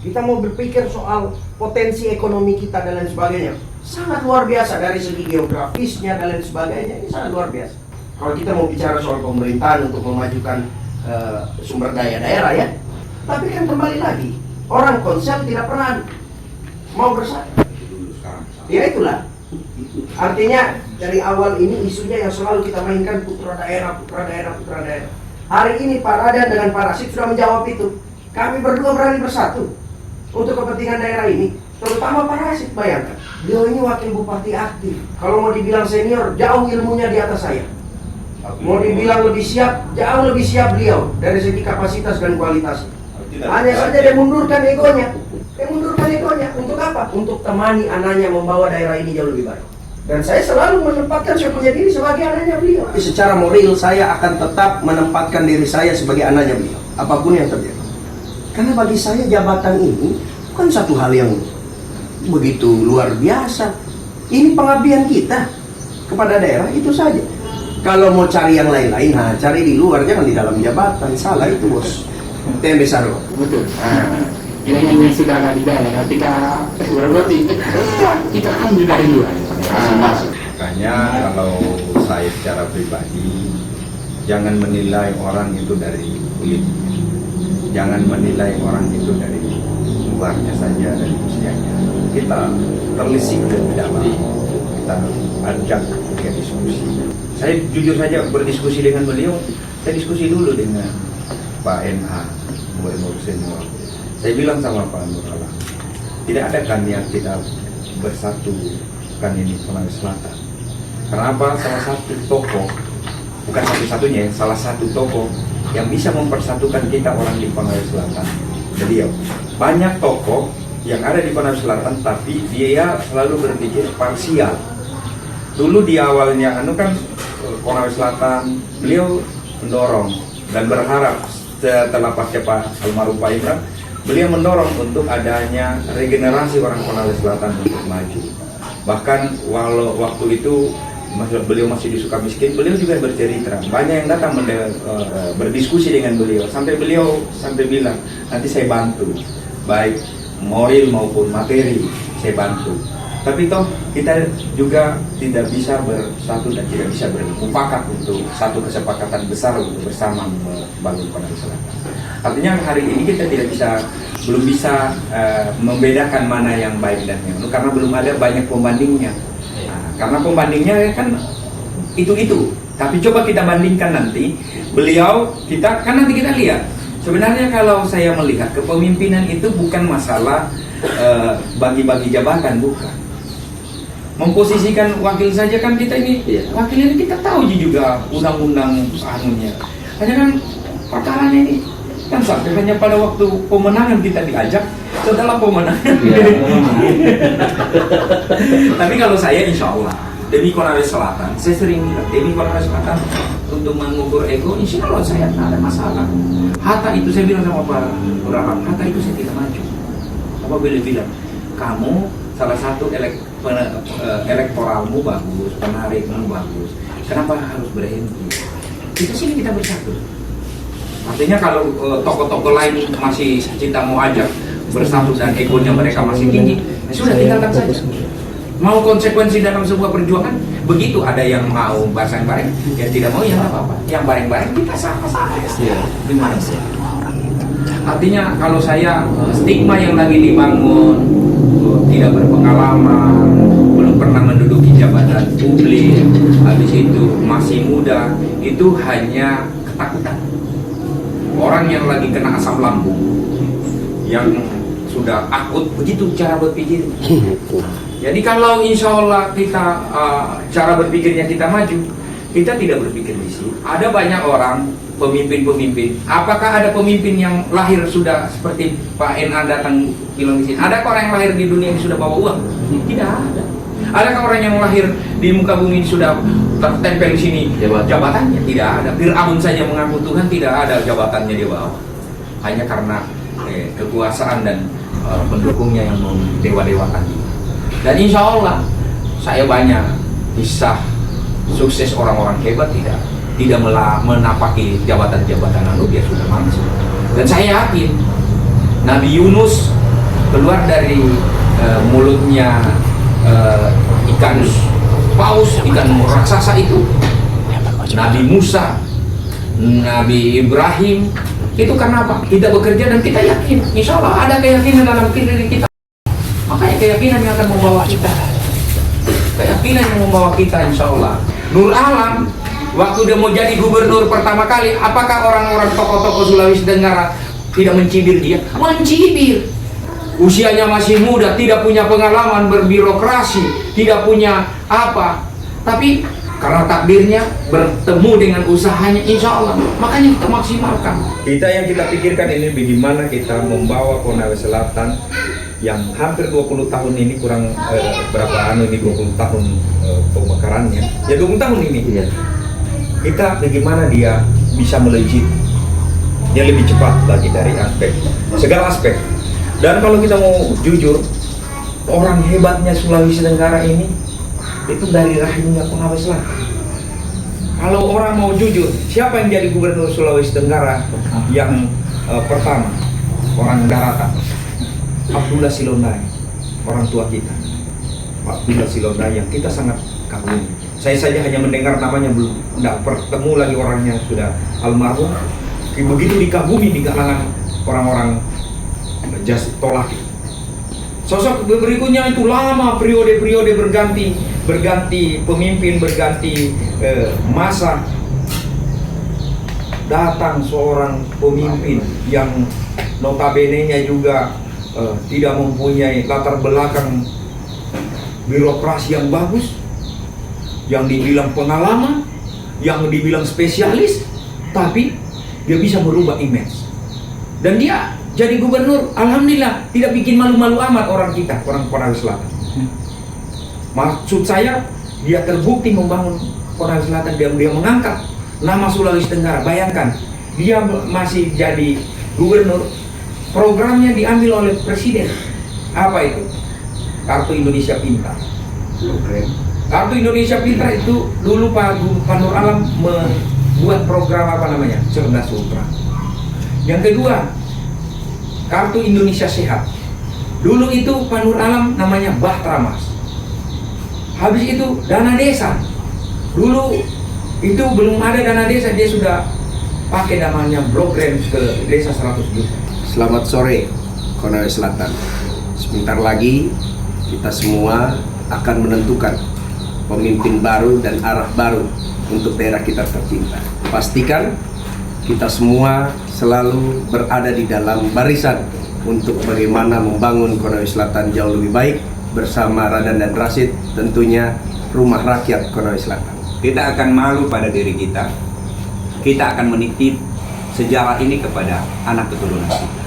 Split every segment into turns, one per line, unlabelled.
Kita mau berpikir soal potensi ekonomi kita dan lain sebagainya. Sangat luar biasa dari segi geografisnya dan lain sebagainya. Ini sangat luar biasa. Kalau kita mau bicara soal pemerintahan untuk memajukan sumber daya daerah ya. Tapi kan kembali lagi, orang Konsel tidak pernah mau bersatu. Ya itulah. Artinya dari awal ini isunya yang selalu kita mainkan putra daerah, putra daerah, putra daerah. Hari ini Pak Raden dengan Pak Rasid sudah menjawab itu. Kami berdua berani bersatu untuk kepentingan daerah ini. Terutama Pak Rasid, bayangkan. Beliau ini wakil bupati aktif. Kalau mau dibilang senior, jauh ilmunya di atas saya. Mau dibilang lebih siap, jauh lebih siap beliau dari segi kapasitas dan kualitas. Hanya saja dia mundurkan egonya. Dia mundurkan egonya. Untuk apa? Untuk temani anaknya membawa daerah ini jauh lebih baik. Dan saya selalu menempatkan saya punya diri sebagai anaknya beliau. Secara moral saya akan tetap menempatkan diri saya sebagai anaknya beliau. Apapun yang terjadi. Karena bagi saya jabatan ini bukan satu hal yang begitu luar biasa. Ini pengabdian kita kepada daerah, itu saja. Kalau mau cari yang lain-lain, cari di luar, jangan di dalam jabatan. Salah itu bos. Itu besar loh.
Betul. Yang sudah ada di dalam, ketika berarti kita ambil dari luar.
Makanya kalau saya secara pribadi, jangan menilai orang itu dari kulit, jangan menilai orang itu dari luarnya saja, dari usianya. Kita terlisik lebih dalam, kita ajak dia diskusi. Saya jujur saja berdiskusi dengan beliau, saya diskusi dulu dengan Pak NA, Gubernur Senior. Saya bilang sama Pak Nuralah, tidak ada kan yang kita bersatu kan ini Konawe Selatan. Kenapa? Salah satu tokoh, bukan satu-satunya, salah satu tokoh yang bisa mempersatukan kita orang di Konawe Selatan, beliau. Banyak tokoh yang ada di Konawe Selatan, tapi dia selalu berpikir parsial. Dulu di awalnya kan Konawe Selatan, beliau mendorong dan berharap setelah pasca Pak almarhum Pak Imran, beliau mendorong untuk adanya regenerasi orang Konawe Selatan untuk maju. Bahkan walau waktu itu beliau masih di Sukamiskin, beliau juga bercerita. Banyak yang datang berdiskusi dengan beliau, sampai beliau bilang, nanti saya bantu, baik moral maupun materi saya bantu. Tapi toh kita juga tidak bisa bersatu dan tidak bisa bermufakat untuk satu kesepakatan besar untuk bersama membangun Konawe Selatan. Artinya hari ini kita belum bisa membedakan mana yang baik dan yang buruk karena belum ada banyak pembandingnya. Karena pembandingnya kan itu. Tapi coba kita bandingkan nanti kita nanti kita lihat. Sebenarnya kalau saya melihat kepemimpinan itu bukan masalah bagi-bagi jabatan, bukan. Memposisikan wakil saja kan kita ini, wakil ini kita tahu juga undang-undang anunya. Hanya kan perkaranya ini kan sampai hanya pada waktu pemenangan kita diajak, setelah pemenangan. Tapi kalau saya insya Allah demi Konawe Selatan, saya sering bilang demi Konawe Selatan untuk mengukur ego, insya Allah saya tidak ada masalah. Hatta itu saya bilang sama Pak Nurahan, Hatta itu saya tidak maju. Apa boleh bilang, kamu salah satu elektoralmu bagus, penarikmu bagus, kenapa harus berhenti? Itu sini kita bersatu. Artinya kalau tokoh-tokoh lain masih kita mau ajak bersatu dan egonya mereka masih tinggi, sudah tinggalkan saja. Mau konsekuensi dalam sebuah perjuangan, begitu ada yang mau bareng-bareng, yang tidak mau ya nggak apa-apa. Yang bareng-bareng kita sama-sama. Gimana sih? Artinya kalau saya stigma yang lagi dibangun, tidak berpengalaman, belum pernah menduduki jabatan publik, habis itu masih muda, itu hanya ketakutan. Orang yang lagi kena asam lambung, yang sudah akut, begitu cara berpikir. Jadi kalau insya Allah kita cara berpikirnya kita maju, kita tidak berpikir di sini. Ada banyak orang pemimpin-pemimpin. Apakah ada pemimpin yang lahir sudah seperti Pak NA datang bilang di sini? Adakah orang yang lahir di dunia ini sudah bawa uang? Tidak ada. Adakah orang yang lahir di muka bumi ini sudah tertempel di sini jabatannya? Tidak ada. Fir'aun saja mengaku Tuhan, tidak ada jabatannya dia bawa. Hanya karena kekuasaan dan pendukungnya yang mendewa-dewakan dia. Dan insya Allah saya banyak kisah sukses orang-orang hebat tidak menapaki jabatan-jabatan lalu dia sudah mati. Dan saya yakin Nabi Yunus
keluar dari mulutnya ikan paus, ikan raksasa itu, Nabi Musa, Nabi Ibrahim, itu karena apa? Kita bekerja dan kita yakin, insya Allah ada keyakinan dalam diri kita. Makanya keyakinan yang akan membawa kita. Keyakinan yang membawa kita, insya Allah. Nur Alam, waktu dia mau jadi gubernur pertama kali, apakah orang-orang tokoh-tokoh Sulawesi Tenggara tidak mencibir dia? Mencibir. Usianya masih muda, tidak punya pengalaman berbirokrasi, tidak punya apa. Tapi karena takdirnya bertemu dengan usahanya, insya Allah. Makanya kita maksimalkan.
Kita yang kita pikirkan ini bagaimana kita membawa Konawe Selatan yang hampir 20 tahun ini kurang berapa 20 tahun pemekarannya. Ya 20 tahun ini.
Iya.
Kita bagaimana dia bisa melejit. Dia lebih cepat lagi dari segala aspek. Dan kalau kita mau jujur, orang hebatnya Sulawesi Tenggara ini itu dari rahimnya Konawe Selatan. Kalau orang mau jujur, siapa yang jadi gubernur Sulawesi Tenggara yang pertama? Orang daratan. Abdullah Silondai, orang tua kita. Abdullah Silondai yang kita sangat kagumi. Saya saja hanya mendengar namanya, belum tidak bertemu lagi orangnya, sudah almarhum. Begitu dikagumi di kalangan orang-orang jas tolak. Sosok berikutnya itu lama, periode-periode berganti pemimpin, berganti masa. Datang seorang pemimpin yang notabene-nya juga tidak mempunyai latar belakang birokrasi yang bagus, yang dibilang pengalaman, yang dibilang spesialis, tapi dia bisa merubah image. Dan dia jadi gubernur, alhamdulillah, tidak bikin malu-malu amat orang kita, orang Konawe Selatan. Maksud saya, dia terbukti membangun Konawe Selatan, dia mengangkat nama Sulawesi Tenggara. Bayangkan, dia masih jadi gubernur, programnya diambil oleh presiden. Apa itu? Kartu Indonesia Pintar. Kartu Indonesia Pintar itu dulu Pak Nur Alam membuat program apa namanya? Cerdas Ultra. Yang kedua, Kartu Indonesia Sehat. Dulu itu Pak Nur Alam namanya Bahtera Mas. Habis itu dana desa. Dulu itu belum ada dana desa, dia sudah pakai namanya Blok Rem ke desa 100 juta.
Selamat sore, Konawe Selatan. Sebentar lagi kita semua akan menentukan pemimpin baru dan arah baru untuk daerah kita tercinta. Pastikan kita semua selalu berada di dalam barisan untuk bagaimana membangun Konawe Selatan jauh lebih baik bersama Radan dan Rasid, tentunya rumah rakyat Konawe Selatan.
Kita akan malu pada diri kita. Kita akan menitip sejarah ini kepada anak keturunan kita.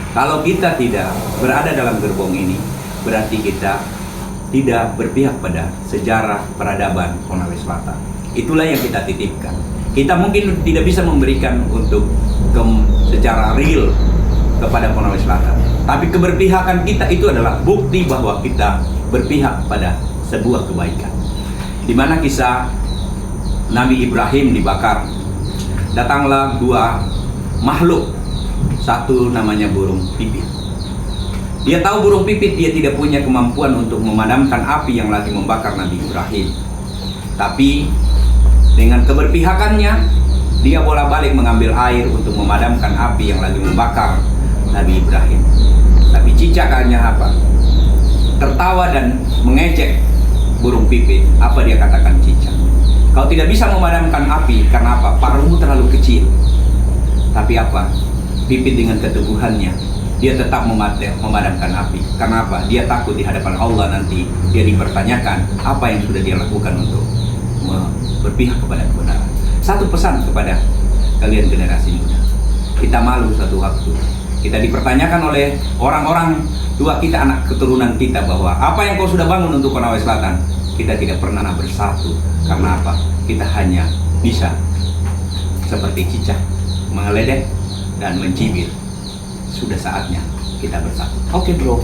Kalau kita tidak berada dalam gerbong ini, berarti kita tidak berpihak pada sejarah peradaban Konawe Selatan. Itulah yang kita titipkan. Kita mungkin tidak bisa memberikan untuk secara real kepada Konawe Selatan, tapi keberpihakan kita itu adalah bukti bahwa kita berpihak pada sebuah kebaikan. Di mana kisah Nabi Ibrahim dibakar, datanglah dua makhluk, satu namanya burung pipit. Dia tahu burung pipit dia tidak punya kemampuan untuk memadamkan api yang lagi membakar Nabi Ibrahim, tapi dengan keberpihakannya dia bolak-balik mengambil air untuk memadamkan api yang lagi membakar Nabi Ibrahim. Tapi cicakannya apa? Tertawa dan mengejek burung pipit. Apa dia katakan cicak? Kau tidak bisa memadamkan api karena apa? Paruhmu terlalu kecil. Tapi apa? Pipit dengan keteguhannya dia tetap memadamkan api. Karena apa? Dia takut di hadapan Allah nanti dia dipertanyakan apa yang sudah dia lakukan untuk berpihak kepada kebenaran. Satu pesan kepada kalian generasi muda. Kita malu suatu waktu kita dipertanyakan oleh orang-orang tua kita, anak keturunan kita, bahwa apa yang kau sudah bangun untuk Konawe Selatan, kita tidak pernah bersatu. Karena apa? Kita hanya bisa seperti cicak mengeledek dan mencibir. Sudah saatnya kita bersatu. Oke bro.